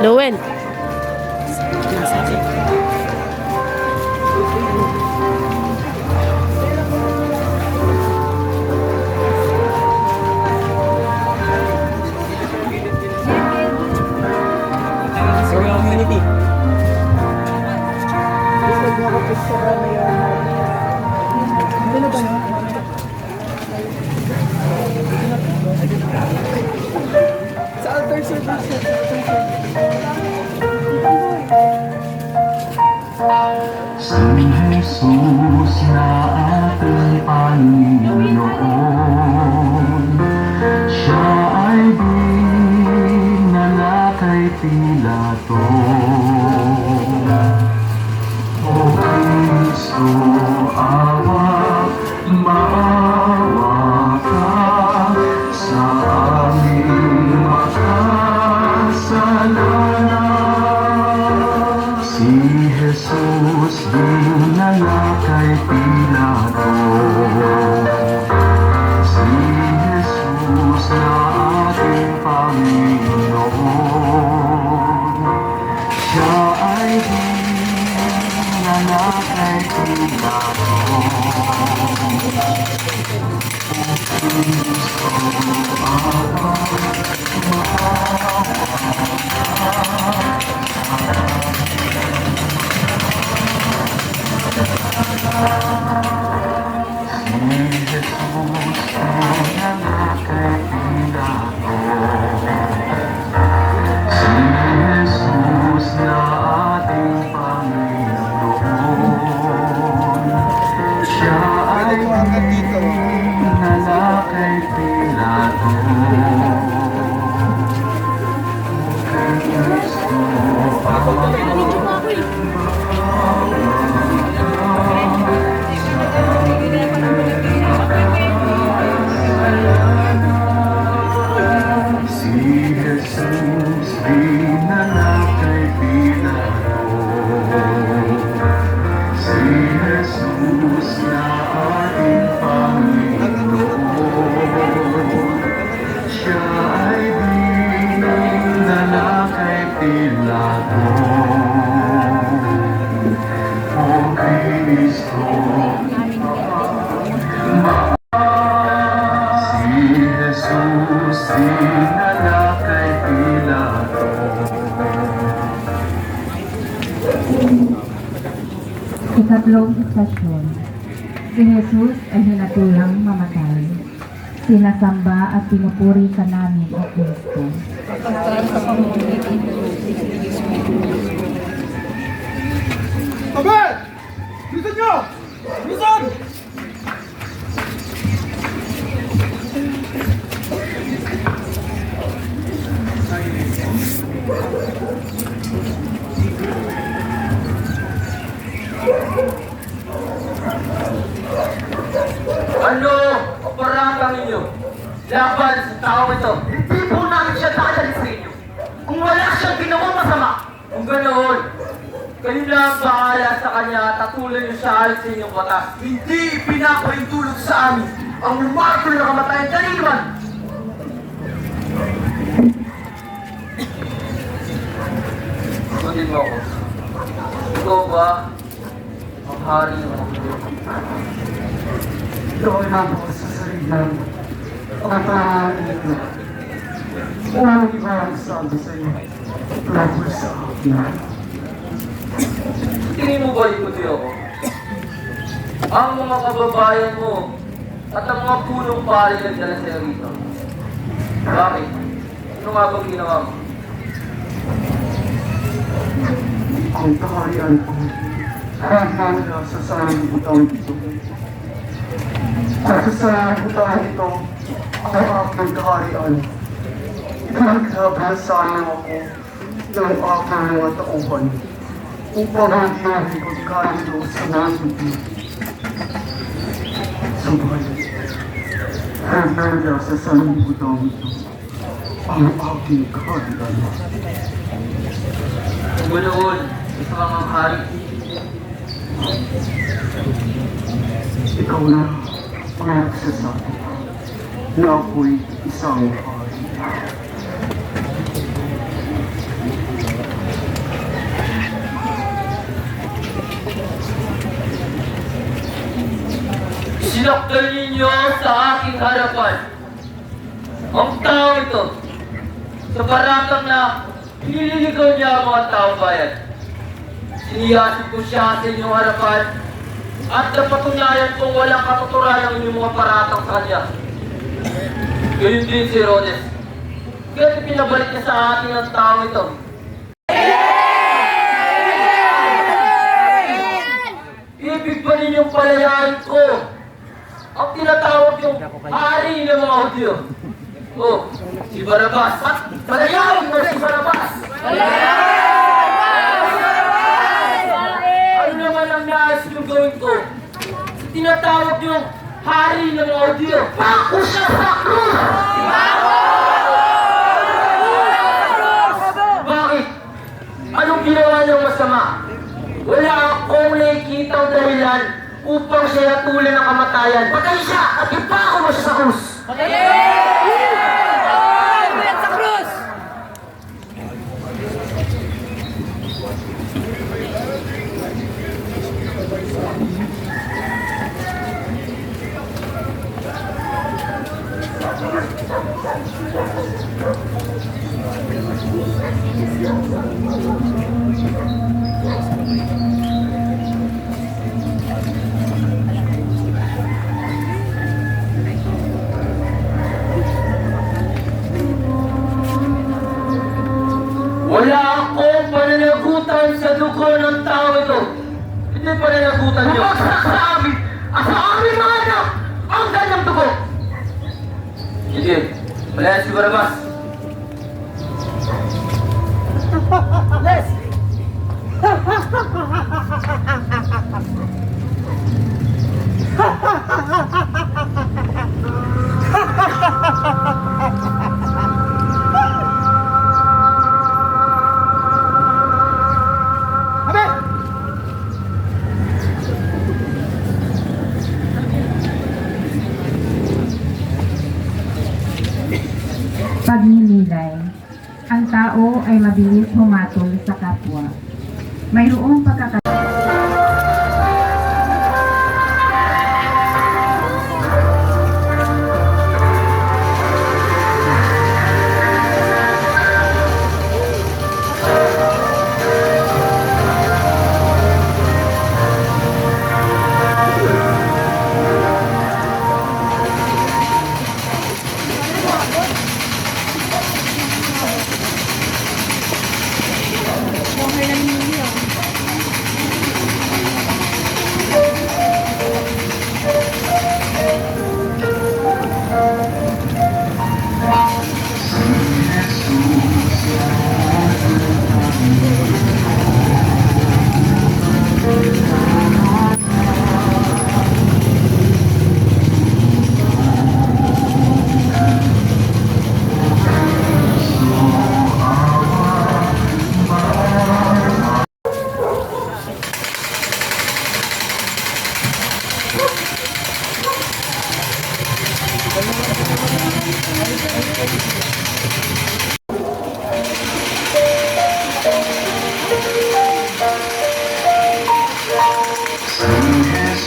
Noel. Community. Sa altar service. Si Jesus na ating Panginoon, Siya ay dinala kay Pilato. O Kristo, maawa ka sa aming makasalanan. Si Jesus dinala kay Pilato. Si Jesus na ating Panginoon, Siya ay dinala kay Pilato. Ikatlong istasyon. Si Jesus ay hinatulang mamatay. Sinasamba at pinupuri ka namin, O Kristo. Abel! Bilisan nyo! Bilisan! Ano ang paratang ninyo laban sa tao ito? Hindi po namin siya dadalhin sa inyo. Kung wala siyang ginawang masama, kung ganoon, kayo na ang bahala sa kanya at tatuloy niyo siya alis sa inyong batas. Hindi pinapahintulot sa amin ang umarto na kamatayan kaniliman. Sundin mo ako. Ikaw ba ang hari ng mga mundo? Ito ay nabukas sa sarilan. Pagkataan ito. Walang iba ang sabi sa iyo. Laban sa akin. Tingin mo ba ikuti ako? Ang mga kababayan mo at ang mga punong pari nagdala sa'yo rito. Bakit? Ano nga bang ginawa mo? Ang kaharian ko. Hahanga sa sanlibutan ito. At sa sanlibutan ito, ang aking kaharian. Naglaban sana ako ng aking mga tauhan upang hindi ang pagkalito sa nandito. Subalit, hahanga sa sanlibutan ito ang aking kaharian. Kung ganoon, isa kang ang hari. Ikaw na ang nagsasabi na ako'y isang hari. Sinakdal ninyo sa aking harapan ang tao ito sa paratang na nililigaw niya ang mga taong bayan. Siniyasin ko siya sa inyong harapan at napatunayan kong walang katuturan ang inyong mga paratang sa kanya. Gayun din si Herodes. Kaya pinabalik niya sa atin ang tao ito. Ibig ba ninyong palayain ko ang tinatawag yung hari ng mga Hudyo? Oh, si Barabas. At palayain mo si Barabas! Ano naman ang nais yung gawin ko? Si tinatawag yung hari ng mga Hudyo. Pako siya sa krus! Bakit? Anong ginawa niyang masama? Wala akong nakikitang dahilan upang siya natulan ng kamatayan. Patay siya at ipako mo siya sa krus! Wala akong pananagutan sa dugo ng tao ito. Hindi pananagutan niyo. Bumagsak sa amin at sa aming mga anak ang ganyang dugo. Sige, palayan si Barabas. Les! Abe! Pagninilay. Ang tao ay mabilis humatol sa kapwa. Mayroong pagkakataon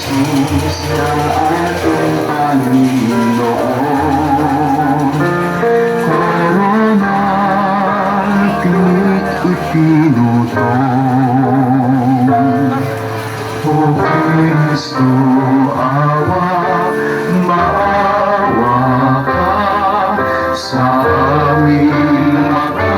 Jesus na ating Panginoon, koronang itinutong. O Kristo, awa, maawa ka sa aming mga